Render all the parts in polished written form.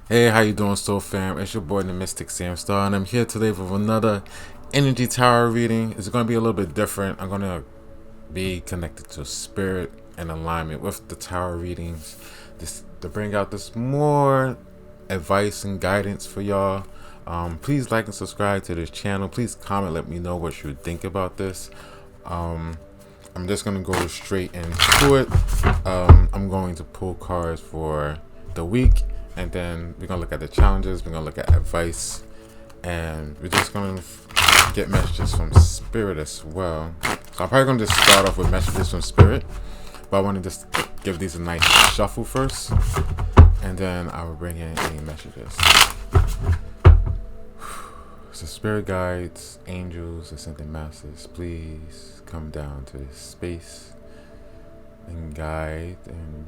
Hey, how you doing, Soul Fam? It's your boy, the Mystic Sam Star, and I'm here today with another Energy Tower reading. It's going to be a little bit different. I'm going to be connected to spirit and alignment with the tower readings, this to bring out this more advice and guidance for y'all. Please like and subscribe to this channel. Please comment, let me know what you think about this. Um, I'm just gonna go straight into it. I'm going to pull cards for the week, and then we're gonna look at the challenges. We're gonna look at advice, and we're just gonna get messages from spirit as well. So I'm probably gonna just start off with messages from spirit, but I want to just give these a nice shuffle first, and then I will bring in any messages. So spirit guides, angels, ascended masters, please come down to this space and guide and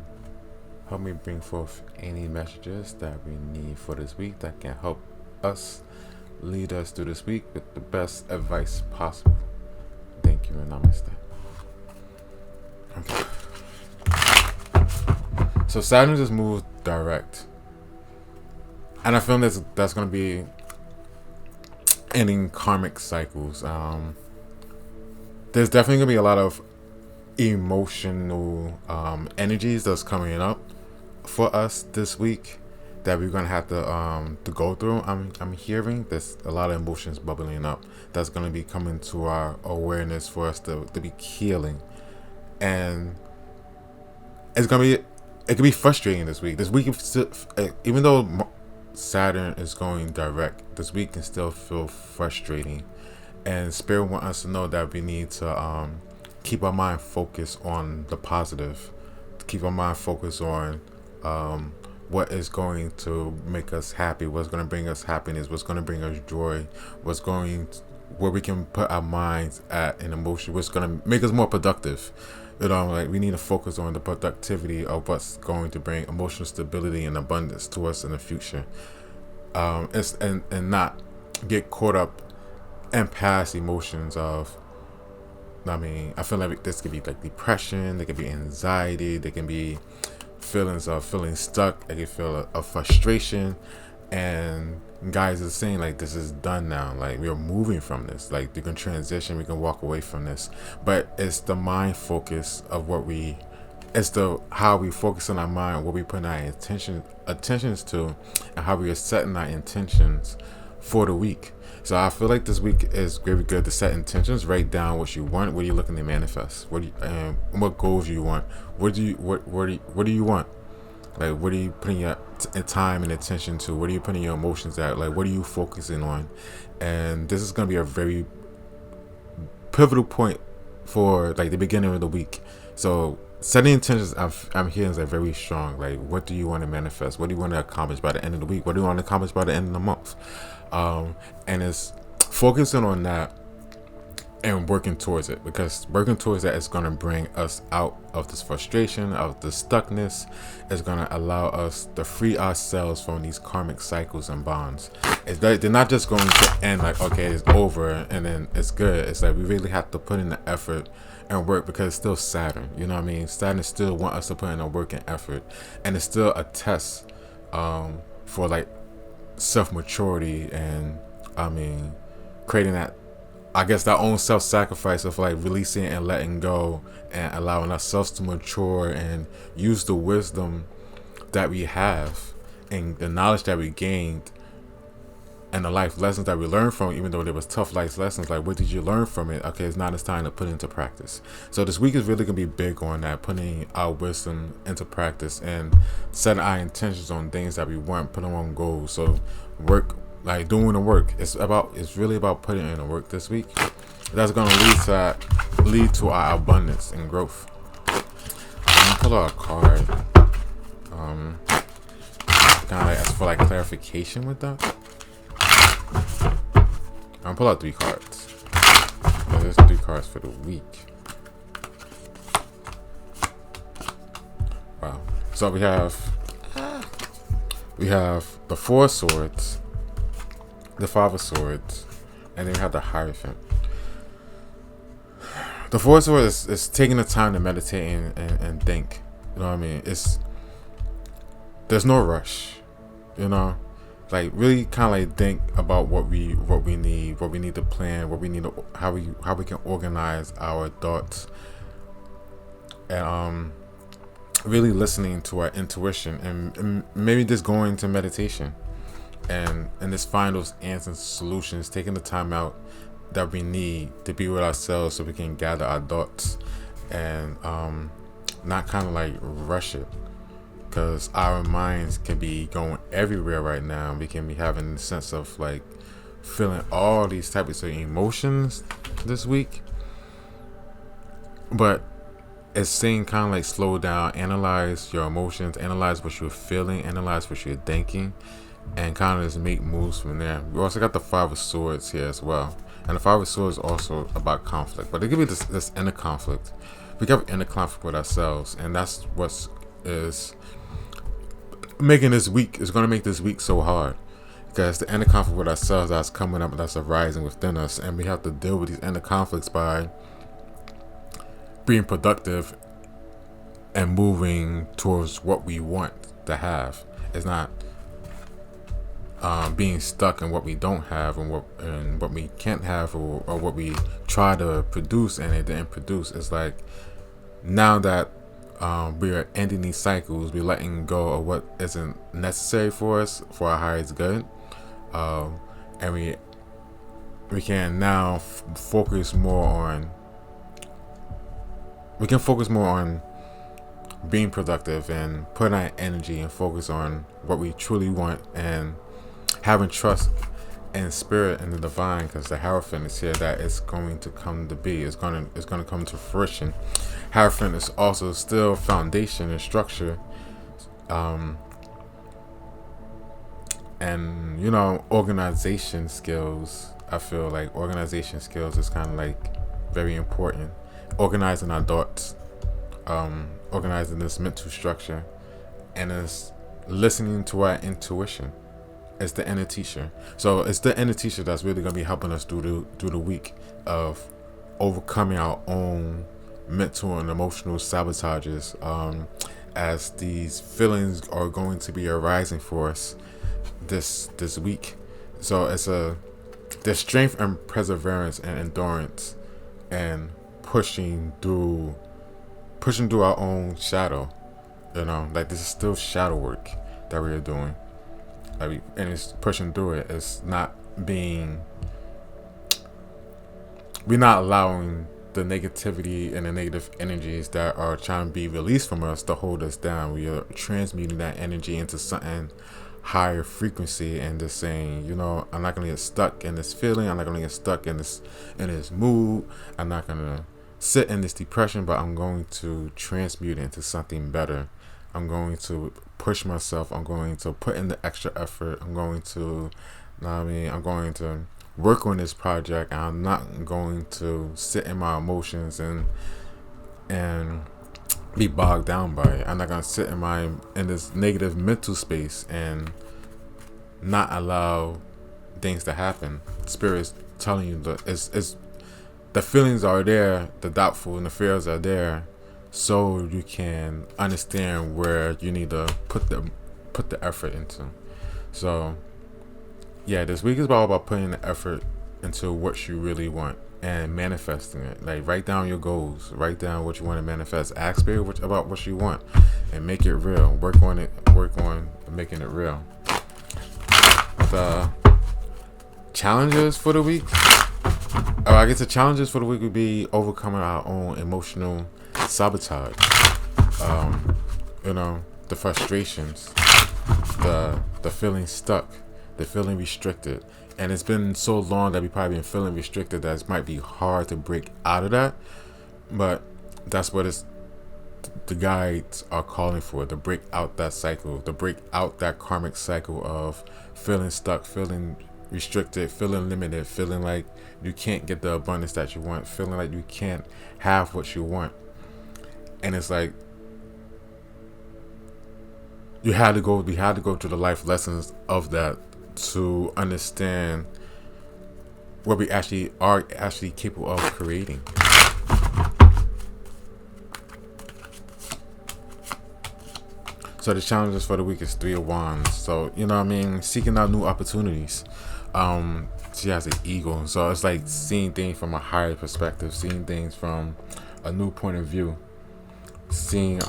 help me bring forth any messages that we need for this week that can help us lead us through this week with the best advice possible. Thank you and namaste. Okay. So Saturn just moved direct, and I feel that's going to be ending karmic cycles. There's definitely gonna be a lot of emotional energies that's coming up for us this week that we're gonna have to go through. I'm hearing there's a lot of emotions bubbling up that's gonna be coming to our awareness for us to be healing, and it's gonna be it can be frustrating this week. This week, even though Saturn is going direct, this week can still feel frustrating, and Spirit want us to know that we need to keep our mind focused on the positive, to keep our mind focused on what is going to make us happy, what's going to bring us happiness, what's going to bring us joy, where we can put our minds at in emotion, what's going to make us more productive. Like we need to focus on the productivity of what's going to bring emotional stability and abundance to us in the future. And not get caught up in past emotions of. I feel like this could be like depression, there could be anxiety, there can be feelings of feeling stuck, I can feel a frustration, and guys are saying like this is done now, like we're moving from this, like we can transition, we can walk away from this, but it's the mind focus of it's the how we focus on our mind, what we put our attentions to, and how we are setting our intentions for the week. So I feel like this week is very good to set intentions, write down what you want, what are you looking to manifest, what goals you want, what do you want, like what are you putting your time and attention to, what are you putting your emotions at, like what are you focusing on. And this is going to be a very pivotal point for like the beginning of the week. So setting intentions, I'm hearing is like very strong. Like what do you want to manifest, what do you want to accomplish by the end of the week, what do you want to accomplish by the end of the month. And it's focusing on that and working towards it, because working towards that is going to bring us out of this frustration, of the stuckness. It's going to allow us to free ourselves from these karmic cycles and bonds. They're not just going to end like, okay, it's over and then it's good. It's like we really have to put in the effort and work, because it's still Saturn, you know what I mean? Saturn still want us to put in a work and effort, and it's still a test for like self-maturity, and creating that, I guess, that own self-sacrifice of like releasing and letting go and allowing ourselves to mature and use the wisdom that we have and the knowledge that we gained and the life lessons that we learned from, even though there was tough life lessons. Like, what did you learn from it? Okay, it's now it's time to put it into practice. So this week is really gonna be big on that, putting our wisdom into practice and setting our intentions on things that we want, putting on goals. So work, like doing the work. It's really about putting in the work this week. That's gonna lead to our abundance and growth. I'm gonna pull out a card. Kind of like ask for like clarification with that. I'm gonna pull out 3 cards. There's 3 cards for the week. Wow. So we have the 4 of Swords, the 5 of Swords, and then we have the Hierophant. The 4 of Swords is taking the time to meditate and think. You know what I mean? There's no rush. You know, like really kind of like think about what we need to plan, what we need to, how we can organize our thoughts, and really listening to our intuition, and maybe just going to meditation and just find those answers and solutions, taking the time out that we need to be with ourselves so we can gather our thoughts and not kind of like rush it, because our minds can be going everywhere right now. We can be having the sense of like feeling all these types of emotions this week, but it's saying kind of like slow down, analyze your emotions, analyze what you're feeling, analyze what you're thinking, and kind of just make moves from there. We also got the Five of Swords here as well, and the Five of Swords is also about conflict, but it could be this inner conflict. We got inner conflict with ourselves, and that's what is making this week, is going to make this week so hard, because the inner conflict with ourselves that's coming up, that's arising within us, and we have to deal with these inner conflicts by being productive and moving towards what we want to have. It's not being stuck in what we don't have and what we can't have, or what we try to produce and it didn't produce. It's like now that we are ending these cycles, we're letting go of what isn't necessary for us for our highest good, and we can now focus more on being productive and putting our energy and focus on what we truly want, and having trust and spirit in the divine, because the Hierophant is here, that it's going to come to be, it's going to come to fruition. Hierophant is also still foundation and structure, and organization skills. I feel like organization skills is kind of like very important. Organizing our thoughts, organizing this mental structure, and is listening to our intuition. It's the inner teacher. So it's the inner teacher that's really going to be helping us through the week of overcoming our own mental and emotional sabotages, as these feelings are going to be arising for us this week. So it's the strength and perseverance and endurance and pushing through our own shadow. Like this is still shadow work that we are doing. And it's pushing through it. It's not we're not allowing the negativity and the negative energies that are trying to be released from us to hold us down. We are transmuting that energy into something higher frequency, and just saying, I'm not gonna get stuck in this feeling, I'm not gonna get stuck in this mood, I'm not gonna sit in this depression, but I'm going to transmute it into something better. I'm going to push myself, I'm going to put in the extra effort, I'm going to work on this project, and I'm not going to sit in my emotions and be bogged down by it. I'm not going to sit in this negative mental space and not allow things to happen. Spirit's telling you that it's the feelings are there, the doubtful and the fears are there, so you can understand where you need to put the effort into. So yeah, this week is all about putting the effort into what you really want and manifesting it. Like, write down your goals, write down what you want to manifest, ask Spirit about what you want, and make it real. Work on making it real. The challenges for the week, I guess the challenges for the week would be overcoming our own emotional sabotage. The frustrations, the feeling stuck, the feeling restricted. And it's been so long that we've probably been feeling restricted that it might be hard to break out of that. But that's what the guides are calling for, to break out that cycle, to break out that karmic cycle of feeling stuck, feeling restricted, feeling limited, feeling like you can't get the abundance that you want, feeling like you can't have what you want. And it's like we had to go through the life lessons of that to understand what we actually are capable of creating. So the challenges for the week is 3 of Wands. So, you know what I mean? Seeking out new opportunities. She has an eagle. So it's like seeing things from a higher perspective, seeing things from a new point of view. Seeing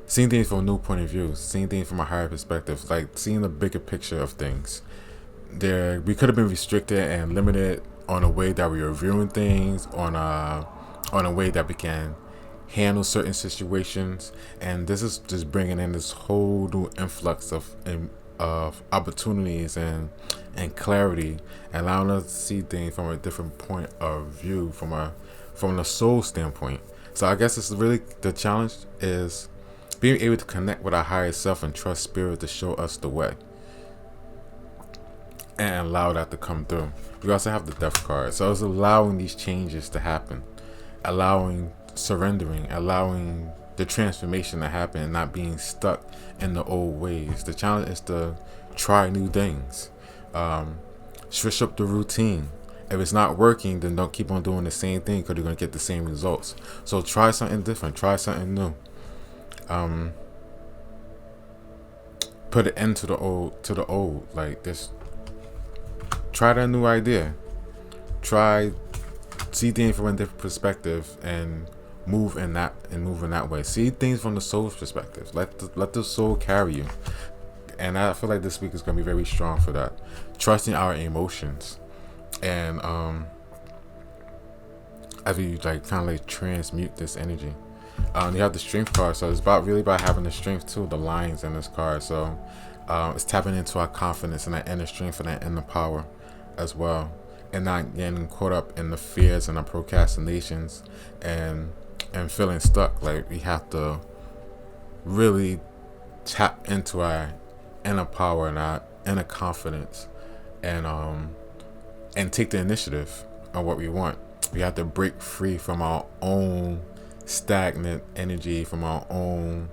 things from a new point of view, seeing things from a higher perspective, like seeing the bigger picture of things. We could have been restricted and limited on a way that we were viewing things, on a way that we can handle certain situations, and this is just bringing in this whole new influx of opportunities and clarity, allowing us to see things from a different point of view, from the soul standpoint. So I guess it's really the challenge is being able to connect with our higher self and trust spirit to show us the way, and allow that to come through. We also have the death card, so it's allowing these changes to happen, allowing surrendering, allowing the transformation to happen, and not being stuck in the old ways. The challenge is to try new things, switch up the routine. If it's not working, then don't keep on doing the same thing, because you're going to get the same results. So try something different, try something new. Put an end to the old. Like this, try that new idea. See things from a different perspective and move in that way. See things from the soul's perspective. Let the soul carry you. And I feel like this week is gonna be very strong for that. Trusting our emotions, and as we like kind of like transmute this energy. You have the strength card, so it's about having the strength too. The lines in this card, so it's tapping into our confidence and that inner strength and that inner power as well, and not getting caught up in the fears and the procrastinations and feeling stuck. Like we have to really tap into our inner power and our inner confidence, and take the initiative on what we want. We have to break free from our own stagnant energy, from our own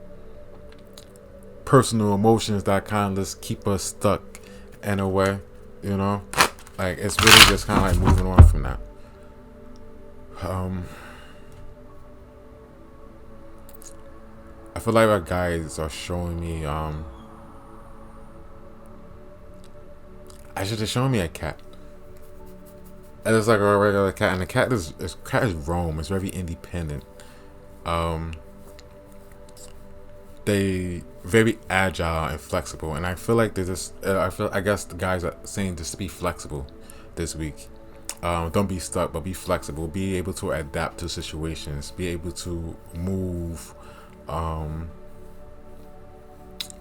personal emotions that kind of just keep us stuck in a way, you know. Like it's really just kind of like moving on from that. I feel like our guides are showing me I should have shown me a cat. And it's like a regular cat, and the cat is roam. It's very independent. They very agile and flexible, and I feel like they just I guess the guys are saying just to be flexible this week. Don't be stuck, but be flexible. Be able to adapt to situations. Be able to move.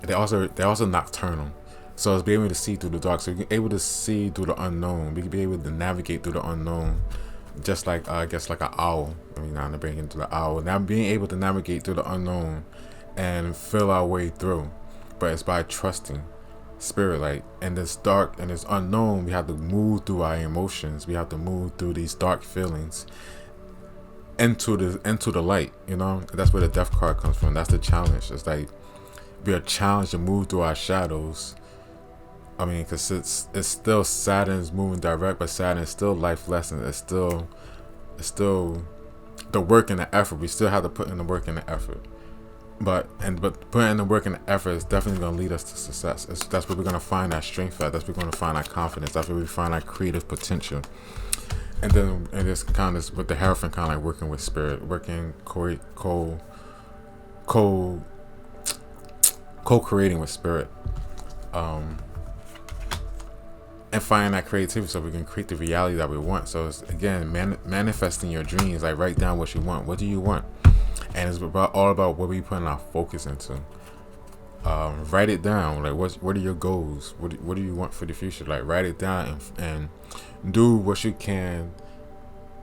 They're also nocturnal, so it's being able to see through the dark. So you're able to see through the unknown. We can be able to navigate through the unknown, just like I guess like an owl. I mean, now I'm bringing into the owl. Now being able to navigate through the unknown and feel our way through, but it's by trusting spirit. Like in this dark and this unknown, we have to move through our emotions. We have to move through these dark feelings into the light. You know, that's where the death card comes from. That's the challenge. It's like we are challenged to move through our shadows. I mean, because it's still Saturn's moving direct, but Saturn is still life lessons. It's still the work and the effort. We still have to put in the work and the effort. But putting in the work and the effort is definitely going to lead us to success. That's where we're going to find our strength at. That's where we're going to find our confidence. That's where we find our creative potential. And then it's kind of with the Hierophant, kind of like working with spirit, working co-creating with spirit, and finding that creativity so we can create the reality that we want. So it's again manifesting your dreams. Like write down what you want. What do you want? And it's all about what we putting our focus into. Write it down. Like what are your goals? What do you want for the future? Like write it down and do what you can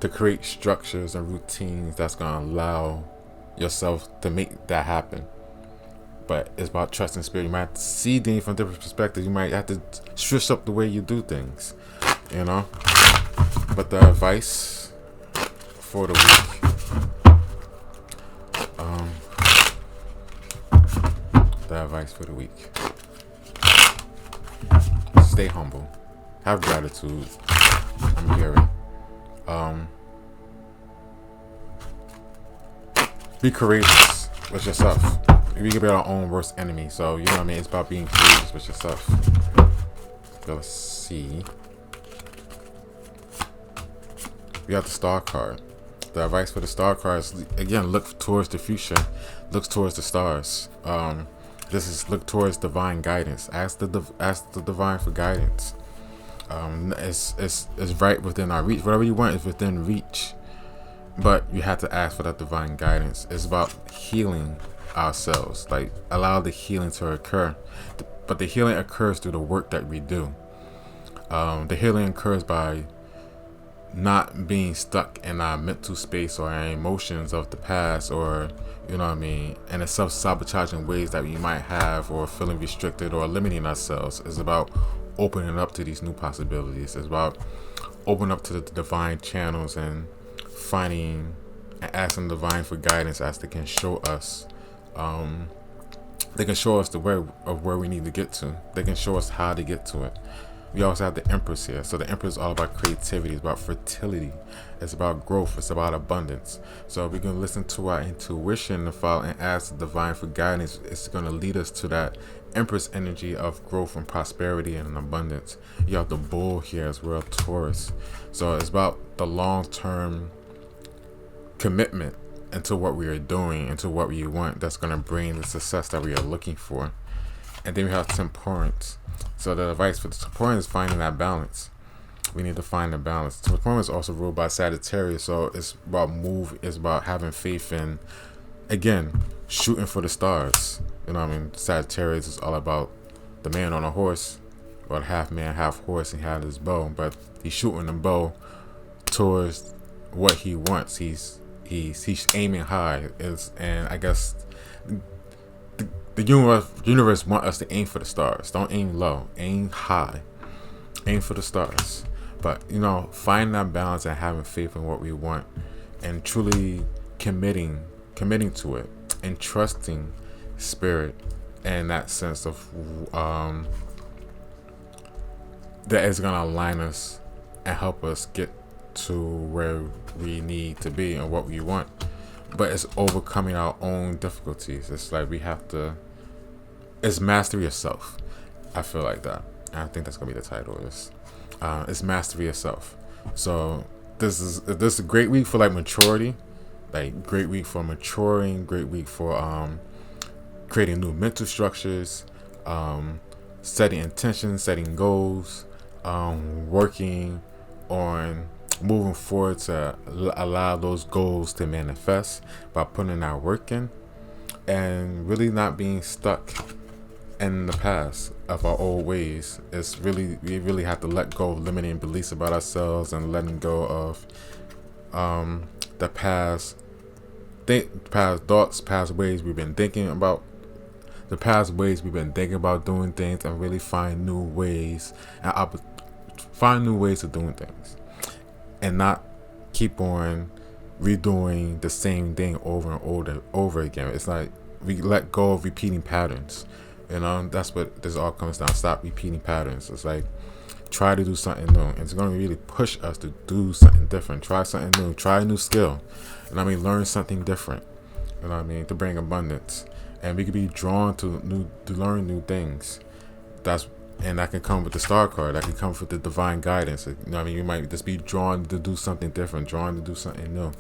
to create structures and routines that's gonna allow yourself to make that happen. But it's about trusting spirit. You might have to see things from different perspectives. You might have to switch up the way you do things, you know. But the advice for the week. The advice for the week. Stay humble. Have gratitude. I'm hearing. Be courageous. with yourself. We can be our own worst enemy. So you know what I mean. It's about being courageous with yourself. Let's see. We have the Star card. The advice for the Star card is, again, look towards the future. Look towards the stars. This is look towards divine guidance. Ask the divine for guidance. It's right within our reach. Whatever you want is within reach, but you have to ask for that divine guidance. It's about healing ourselves. Like, allow the healing to occur, but the healing occurs through the work that we do. The healing occurs by not being stuck in our mental space or our emotions of the past, or you know what I mean, and the self-sabotaging ways that we might have, or feeling restricted or limiting ourselves. Is about opening up to these new possibilities. It's about opening up to the divine channels and finding and asking the divine for guidance as they can show us. They can show us the way of where we need to get to. They can show us how to get to it. We also have the Empress here. So the Empress is all about creativity. It's about fertility. It's about growth. It's about abundance. So we can listen to our intuition and follow and ask the divine for guidance. It's going to lead us to that Empress energy of growth and prosperity and abundance. You have the Bull here as well, Taurus. So it's about the long-term commitment into what we are doing, into what we want, that's going to bring the success that we are looking for. And then we have Temperance. So the advice for the Temperance is finding that balance. We need to find the balance. Temperance is also ruled by Sagittarius, so it's about it's about having faith in, again, shooting for the stars. You know what I mean? Sagittarius is all about the man on a horse, or half man, half horse, and he had his bow, but he's shooting the bow towards what he wants. He's aiming high. And I guess the universe want us to aim for the stars. Don't aim low. Aim high. Aim for the stars. But you know, find that balance and having faith in what we want, and truly committing to it, and trusting spirit, and that sense of that is gonna align us and help us get to where we need to be and what we want. But it's overcoming our own difficulties. It's like we have to, it's mastery of self. I feel like that, and I think that's gonna be the title of this. It's mastery of self. So this is a great week for like maturity, like great week for maturing, great week for creating new mental structures, setting intentions, setting goals, working on moving forward to allow those goals to manifest by putting our work in, and really not being stuck in the past of our old ways. It's really, we really have to let go of limiting beliefs about ourselves, and letting go of the past thoughts, past ways we've been thinking about, the past ways we've been thinking about doing things, and really find new ways and find new ways of doing things, and not keep on redoing the same thing over and over again. It's like we let go of repeating patterns. You know, that's what this all comes down. Stop repeating patterns. It's like, try to do something new. And it's going to really push us to do something different. Try something new. Try a new skill. And I mean, learn something different. You know what I mean? To bring abundance. And we could be drawn to learn new things. And that can come with the Star card. That can come with the divine guidance. You know what I mean? You might just be drawn to do something different, drawn to do something new.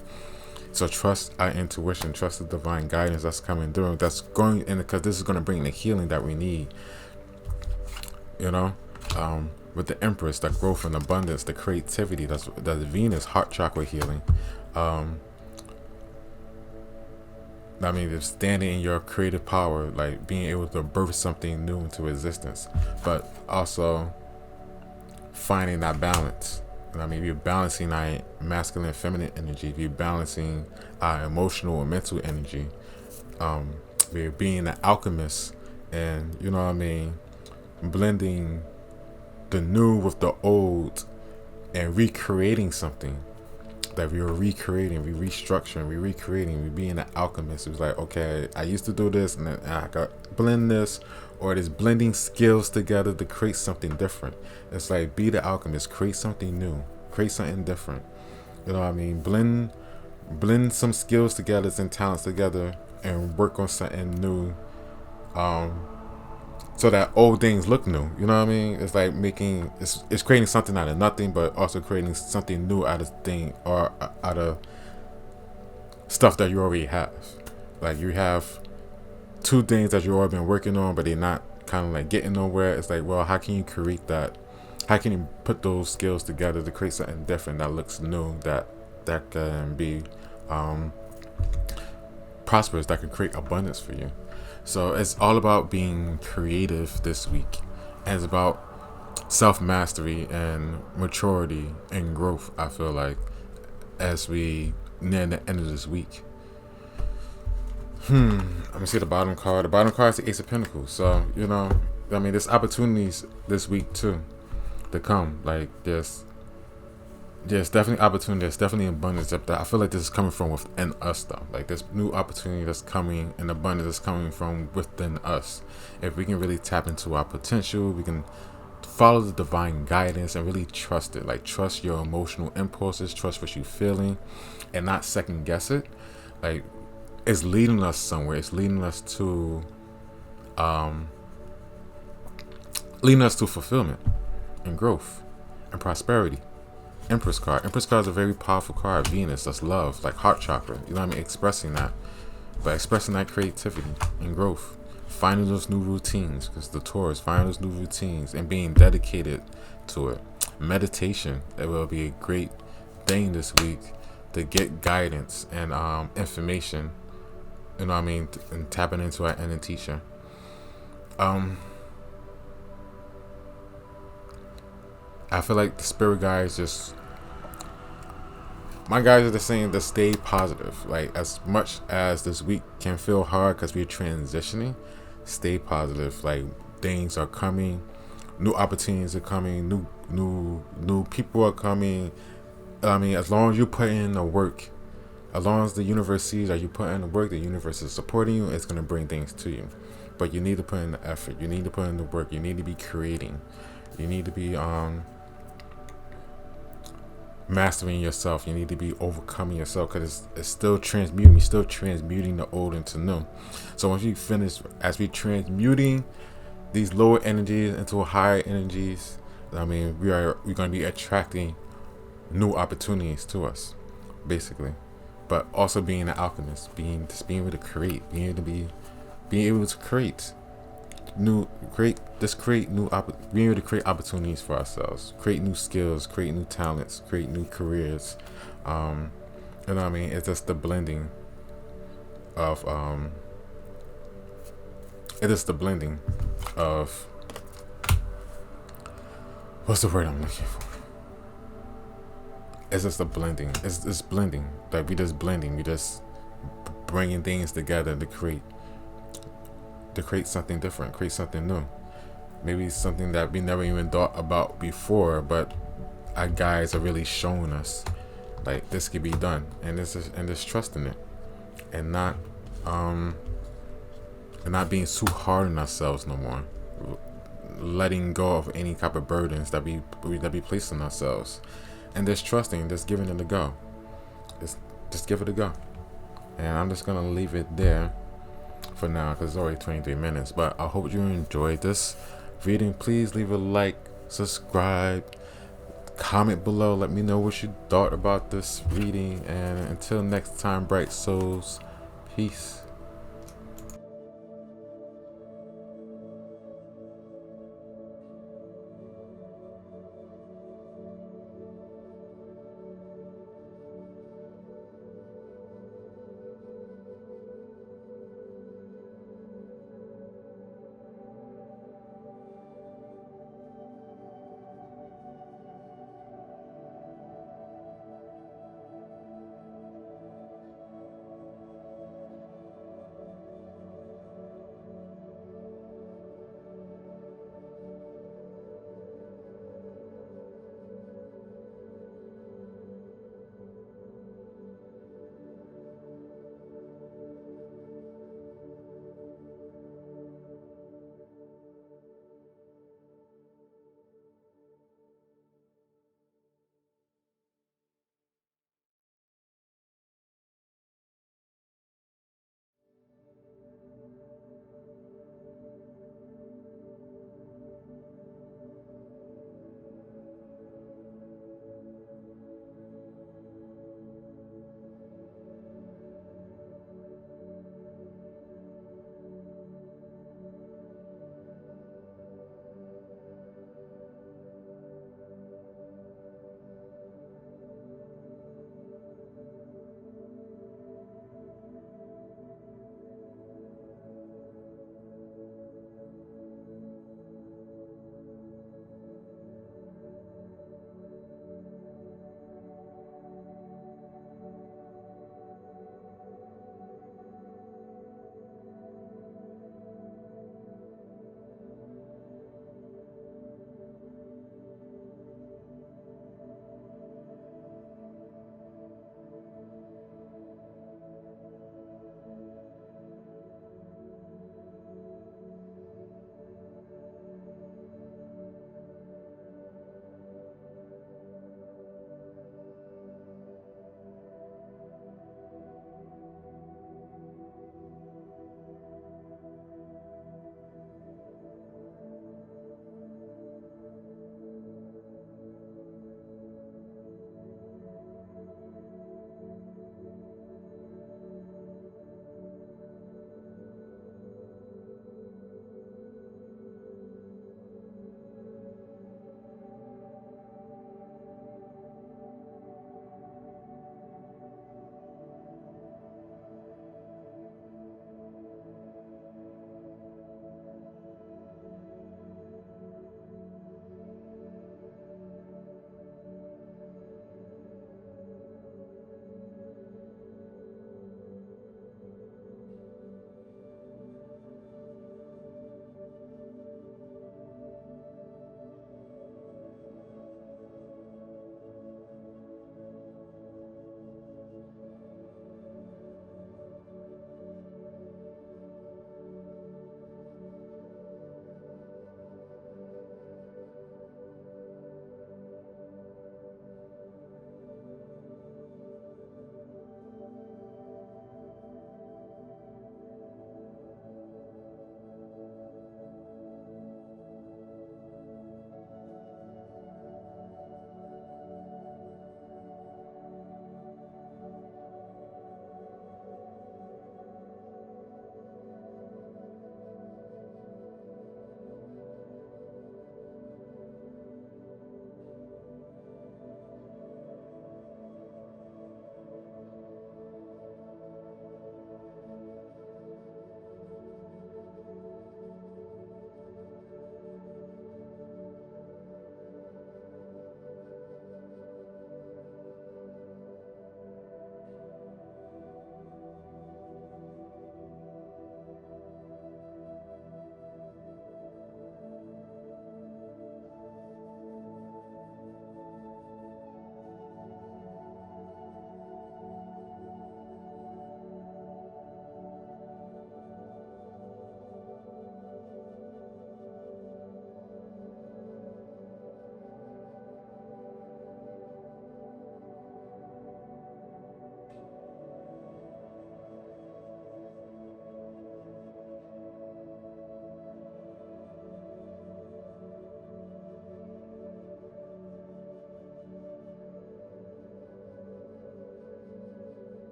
So trust our intuition, trust the divine guidance that's coming through. That's going in, because this is going to bring the healing that we need. You know, with the Empress, that growth and abundance, the creativity, that's the Venus heart chakra healing. I mean, just standing in your creative power, like being able to birth something new into existence, but also finding that balance. I mean, we're balancing our masculine and feminine energy. We're balancing our emotional and mental energy. We're being an alchemist, and you know what I mean, blending the new with the old, and recreating something that we are recreating, we restructuring, we recreating, we being an alchemist. It was like, okay, I used to do this, and then I got blend this, or it is blending skills together to create something different. It's like, be the alchemist, create something new, create something different. You know what I mean? Blend some skills together and talents together and work on something new, so that old things look new. You know what I mean? It's like it's creating something out of nothing, but also creating something new out of thing, or out of stuff that you already have. Like you have two things that you already been working on, but they're not kind of like getting nowhere. It's like, well, how can you create that? How can you put those skills together to create something different that looks new, that can be prosperous, that can create abundance for you? So it's all about being creative this week, and it's about self-mastery and maturity and growth, I feel like, as we near the end of this week. Let me see the bottom card. The bottom card is the Ace of Pentacles. So, I mean, there's opportunities this week too to come. Like there's definitely opportunity. There's definitely abundance. I feel like this is coming from within us, though. Like this new opportunity that's coming, and abundance that's coming from within us. If we can really tap into our potential, we can follow the divine guidance and really trust it. Like trust your emotional impulses, trust what you're feeling, and not second guess it. Like it's leading us somewhere. It's leading us to fulfillment and growth and prosperity. Empress card. Empress card is a very powerful card. Venus, that's love, like heart chakra. You know what I mean? Expressing that. But expressing that creativity and growth. Finding those new routines, because the Taurus, finding those new routines and being dedicated to it. Meditation, it will be a great thing this week to get guidance and information, you know what I mean, and tapping into our inner teacher. I feel like the spirit guides my guys are just saying to stay positive. Like as much as this week can feel hard because we're transitioning, stay positive. Like things are coming, new opportunities are coming, new people are coming. I mean, as long as you put in the work, as long as the universe sees that you put in the work, the universe is supporting you. It's gonna bring things to you, but you need to put in the effort. You need to put in the work. You need to be creating. You need to be mastering yourself. You need to be overcoming yourself, because it's still transmuting. We're still transmuting the old into new. So once you finish, as we transmuting these lower energies into higher energies, I mean, we're going to be attracting new opportunities to us, basically. But also being an alchemist, being able to create, being able to create being able to create opportunities for ourselves, create new skills, create new talents, create new careers. You know what I mean? It's just the blending of what's the word I'm looking for? It's just a blending. It's blending. Like we just blending. We just bringing things together to create something different, create something new. Maybe something that we never even thought about before, but our guides are really showing us like this could be done, and just trusting it, and not being too hard on ourselves no more. Letting go of any type of burdens that we place on ourselves, and just trusting, just giving it a go. Just give it a go. And I'm just gonna leave it there for now, because it's already 23 minutes. But I hope you enjoyed this reading. Please leave a like, subscribe, comment below, let me know what you thought about this reading, and until next time, bright souls, peace.